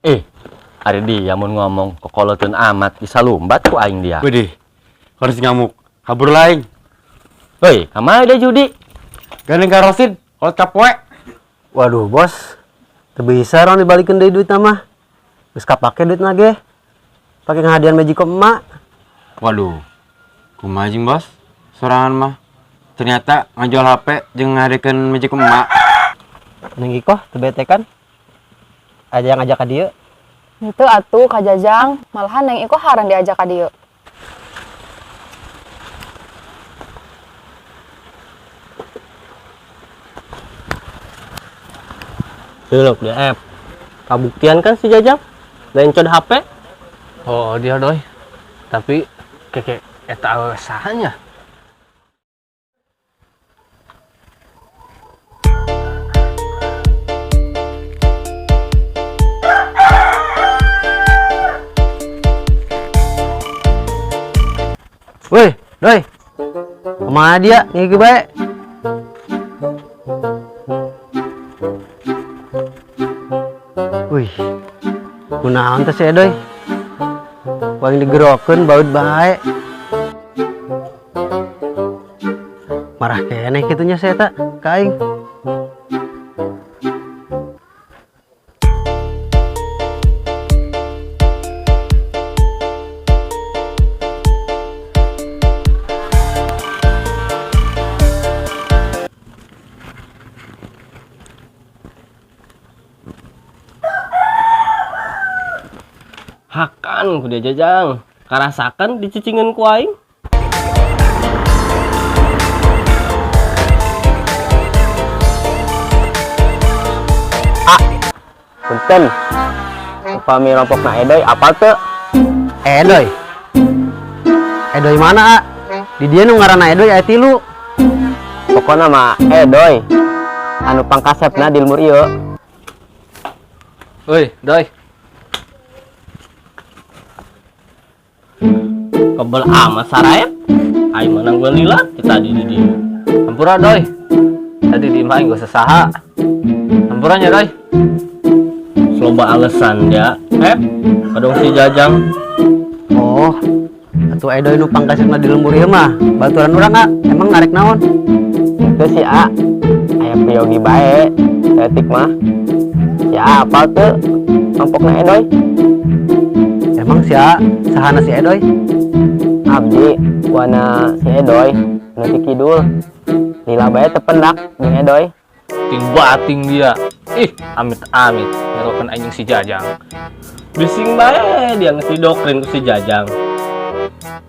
Eh, hari dia mau ngomong kokoloteun amat bisa lumbat ku aing dia. Widih, harus ngamuk. Kabur lain. Hei, kamana dia judi? Gandeng karosin, kolot kapoe. Waduh bos, teu bisa orang dibalikin deui duit mah. Geus kapake duit nage. Pake ngahadian Magicom emak. Waduh, kumaha jeung bos? Sorangan mah. Ternyata ngajual HP jeung ngadekeun Magicom emak. Neng Ikoh teu bete kan? Aja yang ngajak ka dieu. Itu atuh Kak Jajang, malahan Neng Iko haran diajak ka dieu. Hiluk di app. Kabuktian kan si Jajang? Lain cod HP? Oh dia doi. Tapi keke eta sahanya. Woi, doi. Kemana dia? Ngiki bae. Wih. Kunaon teh si doi? Paling digerokeun baut bae. Marah keneh kitunya saya tak ka aing. Hakan ku dia Jajang. Karasakan dicicingeun ku aing. Punten. Upami rompokna Edoy apa teu? Edoy. Edoy mana, A? Di dieu nu ngaranna Edoy aya 3. Pokona mah Edoy. Anu pangkasepna di lembur ieu. Woi, doi. Kebel amat sarayap. Aing mah nangguan lila kita di dieu. Hampura doi. Tadi di imah gak sesaha. Hampurannya doi. Loba alesan dia. Kadang si Jajang. Oh. Atuh Edoy nu pangkasepna di lembur ieu mah baturan urang, A. Emang ngarek naon? Itu si A. Aya piyogi bae. Etik mah. Si A apal teu rompokna Edoy? Emang si A sahana si Edoy? Abdi wana si Edoy nu ti kidul. Lila bae teu pendak jeung Edoy. Ting bating dia. Ih, amit-amit ngerokeun anjing si Jajang. Bising bae dia ngesi doktrin ku si Jajang.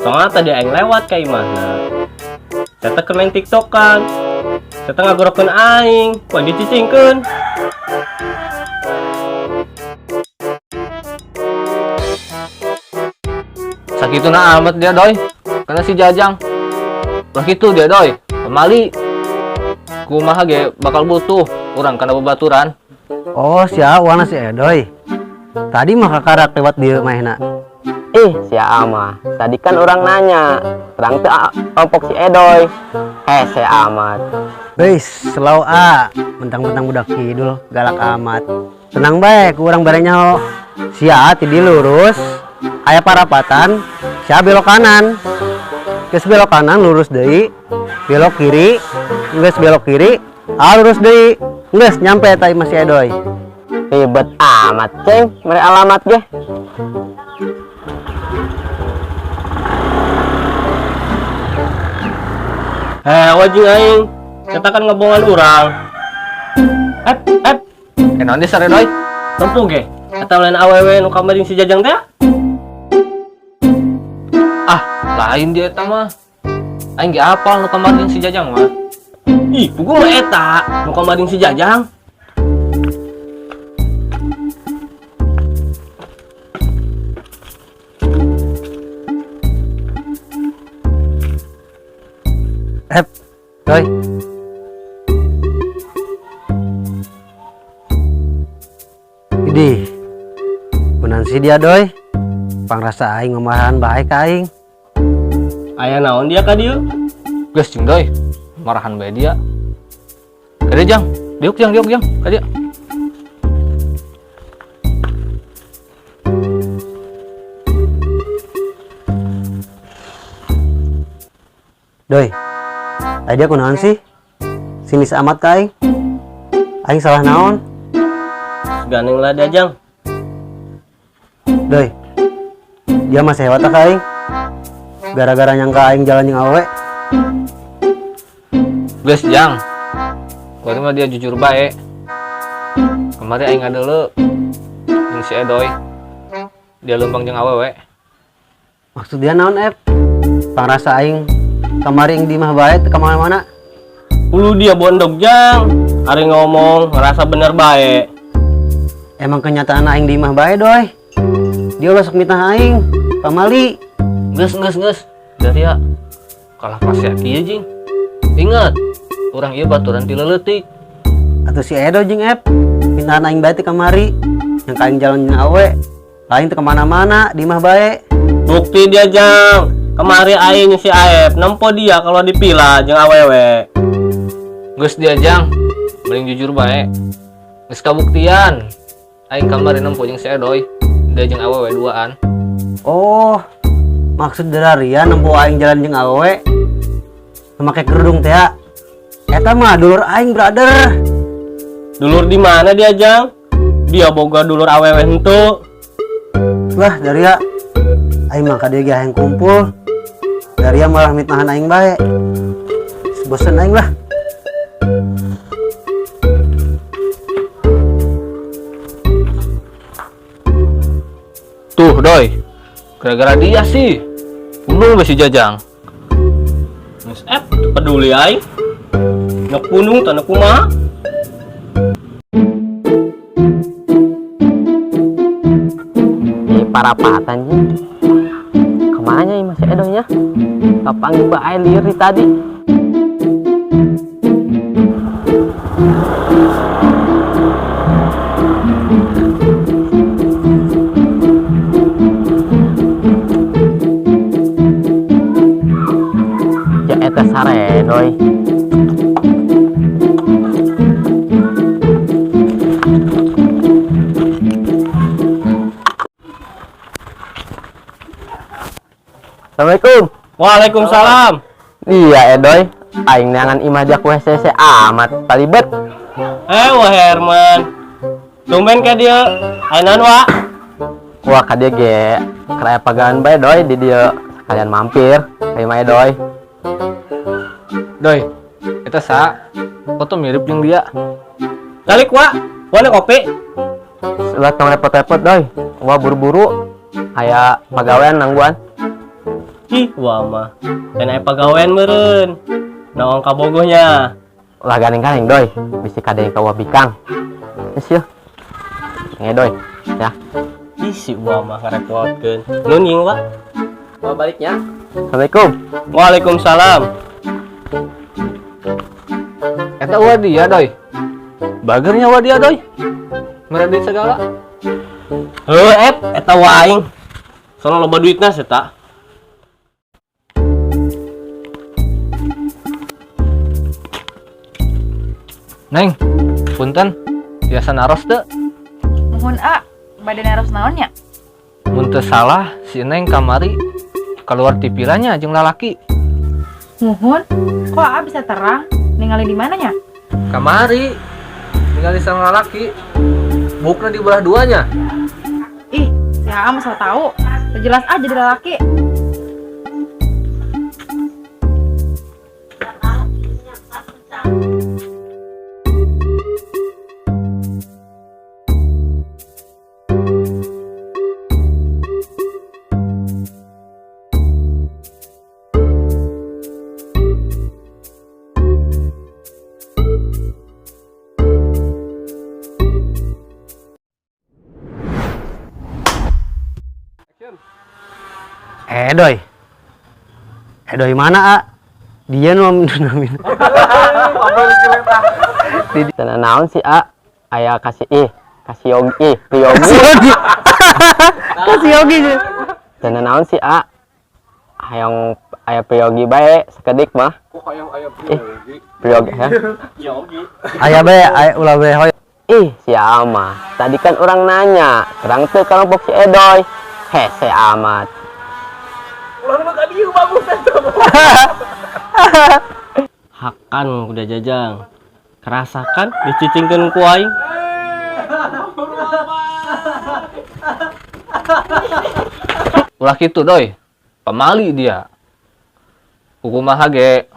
Soalnya tadi aing lewat ka imahna. Saya teh keur main TikTok kan. Saya teh ngagorokeun aing, kudu dicicingkeun. Sakituna amat dia doi. Karena si Jajang. Lah kitu dia doi. Pemali. Kumaha ge bakal butuh urang kana babaturan. Oh, si A wana si Edoy. Tadi mah kakarak lewat dieu mahna. Si A mah. Tadi kan orang nanya, terang teu rompok si Edoy. Si amat. Weis, selalu A. Mentang-mentang budak kidul, galak amat. Tenang bae, ku urang bare nyaho. Si A ti lurus, aya parapatan, si A belok kanan. Geus belok kanan lurus deui, belok kiri, geus belok kiri, A lurus deui. Geus nyampe eta imah si Edoy. Ribet amat, Ceng. Mere alamat ge. Wajing aing. Kita kan ngebohongan urang. Naon di sare doi? Tempuh ge. Eta lain awewe nu kamari si Jajang teh. Ah, lain dia eta mah. Aing ge apal nu kamari si Jajang mah. Ih, puguh mah eta nu kamari si Jajang. Doi. Idih. Kunan si dia doi. Pangrasa aing ngomahan bae ka aing. Aya naon dia ka dieu? Geus jeung doi. Marahan bae dia. Kade Jang, diuk Jang, ka dia. Doi, dia kunaon sih? Sinis amat ka aing. Aing salah naon? Ganeng lah Jajang. Doi, dia masih hebat ka aing. Gara-gara nyangka aing jalan jeung awewe. Geus Jang. Kumaha mah dia jujur bae. Kemarin aing ngadele jeung si Edoy. Dia lempang jeung awewe. Maksud dia naon, Ep? Pangrasa aing kamari ing di mah bae teu ka mana-mana. Ulu dia bondok Jang. Ari ngomong ngerasa bener bae. Emang kenyataan aing di mah bae, Doi. Dia ulah sok mitah aing, pamali. Geus. Dari ya kalah pas ya kieu jing. Ingat, urang ieu baturan ti leuletik. Atuh si Edo jeung Ep, mintahan aing bae teh kamari. Yang aing jalan jeung awe, lain teu kemana-mana, di mah bae. Bukti dia Jang. Kemari aing si Aep nempo dia kalau dipila jeung awewe. Geus dia Jang, mending jujur bae. Geus kabuktian. Aing kamari nempo jeung si Edoy, dia jeung awewe duaan. Oh, maksud Dararia nempo aing jalan jeung awe make kerudung teh ya. Eta mah dulur aing, brother. Dulur di mana dia Jang? Dia boga dulur awewe henteu. Lah, Daria. Aing mah ka dieu ge hayang kumpul. Daria malah mitnahan aing bae. Bosen aing lah. Tuh, Doy. Gara-gara dia sih. Punung masih Jajang. Geus teu peduli aing. Ngepunung teu kumaha. Parapatan ji. Kemana nya masih Edonya? Kapanggih bae lieur di tadi. Ya eta sare, Doy. Assalamualaikum. Waalaikumsalam. Iya, Edoy. Aing neangan imah jak WCC amat palibet. Wah Herman. Tumben ka dia. Ayeuna wa. Wah, ka dieu ge karaya pagawean bae, Doy, di dieu sekalian mampir ka imah Edoy. Doy, eta sa foto mirip jeung dia. Talik wa. Wana kopi. Ulah tong repot-repot, Doy. Wah buru-buru aya pagawean nangguan. Ih, wah mah. Dan aya pagawean meureun. Naong ka bogohnya. Ulah ganeng-ganeng, Doy. Bisi kadeng ka Wabikang. Geus yeuh. Doy. Ya. Ih, si wah mah ngarepotkeun. Nun ying wa. Wa baliknya. Assalamualaikum. Waalaikumsalam. Eta wa dia, Doy. Bagernya wa dia, Doy. Meredit segala. Heuh, eta wa aing. Sono loba duitna eta. Neng, punten. Biasa naros teu. Mohon badan harus naonnya? Mun teu salah, si Neng kamari keluar ti pilanya jeung lalaki. Mohon, kok bisa terang? Ningali di mananya? Kamari ningali sang lalaki. Bukna di belah duanya. Ih, ya masa tahu. Jelas aja di lelaki. Edoy mana, Dia nu namin. Tena naon si aya kasih Yogi, Priyogi. Kasih Yogi. Tena naon si hayang aya Priyogi bae sakedik mah. Kok hayang aya Priyogi? Priyogi ya. Yogi. Aya bae, aya ulah bae hoy. Si Ama, tadi kan orang nanya, terang teu kelompok si Edoy. Hese amat. Ulah mah ka dieu bagus eta. Hakan udah Jajang. Kerasakan dicicingkeun ku aing. Ulah kitu doi. Pamali dia. Kumaha ge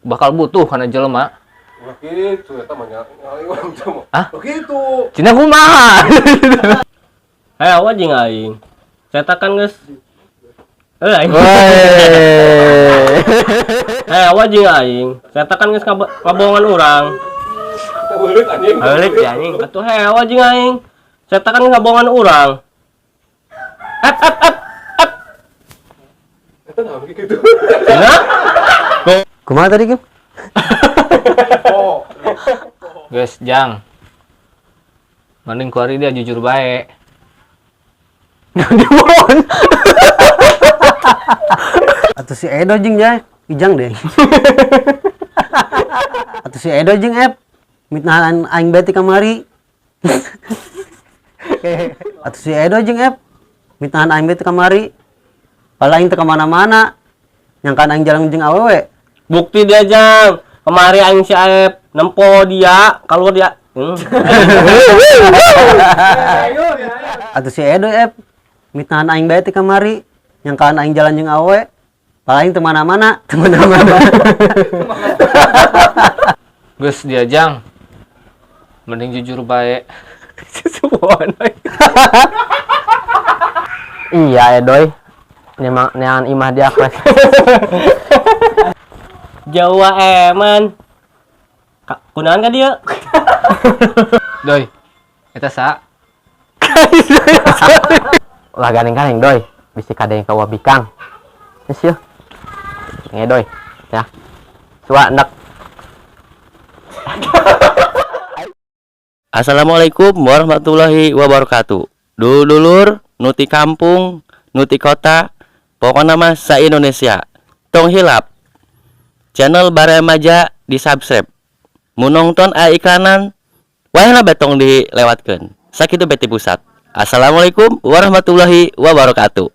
bakal butuh kana jelema. Ulah kitu eta mah nya urang teh mah. Hah? Kitu. Cina kumaha? Awa jeung aing. Cetakan geus. Aing. Awa jeung aing. Cetakan geus kabohongan urang. Beuleut anjing. Balik ya anjing. Atuh awa jeung aing. Cetakan geus kabohongan urang. Eta naon kitu. Nah, Kumaha tadi, Kim? Oh. Guys, Jang. Mending kuari dia jujur bae. Atau si Edo jeung ya, Ijang deh. Atau si Edo jeung Ep, mitnahan aing beti kamari. Atau si Edo jeung Ep, mitnahan aing beti kamari. Pala aing teu kemana-mana, nyangkaan aing jalan jeung awewe. bukti dia Jang. Kemari aing si Aep nempo dia, keluar dia. Atau si Edo Ep, mitnahan aing beti kamari, nyangkaan aing jalan jeung awewe. Pala aing teu mana-mana, teu mana-mana. Guys, dia Jang. Mending jujur bae. Iya, Edoy. Neangan imah dia kelas. Jawa eman. Kunaon ka dia? Doi. Eta sa. Lah ganeng-ganeng Doy. Bisi kadeng ka wabikang. Geus yeuh. Ngedoy. Ya. Sua nek. Assalamualaikum warahmatullahi wabarakatuh. Dulur, nuti kampung, nuti kota, pokoknya mah sa-Indonesia. Tong hilap. Channel Baremaja di subscribe. Mun nonton iklanan, wayahna betong dilewatkeun. Sakitu beti pusat. Assalamualaikum warahmatullahi wabarakatuh.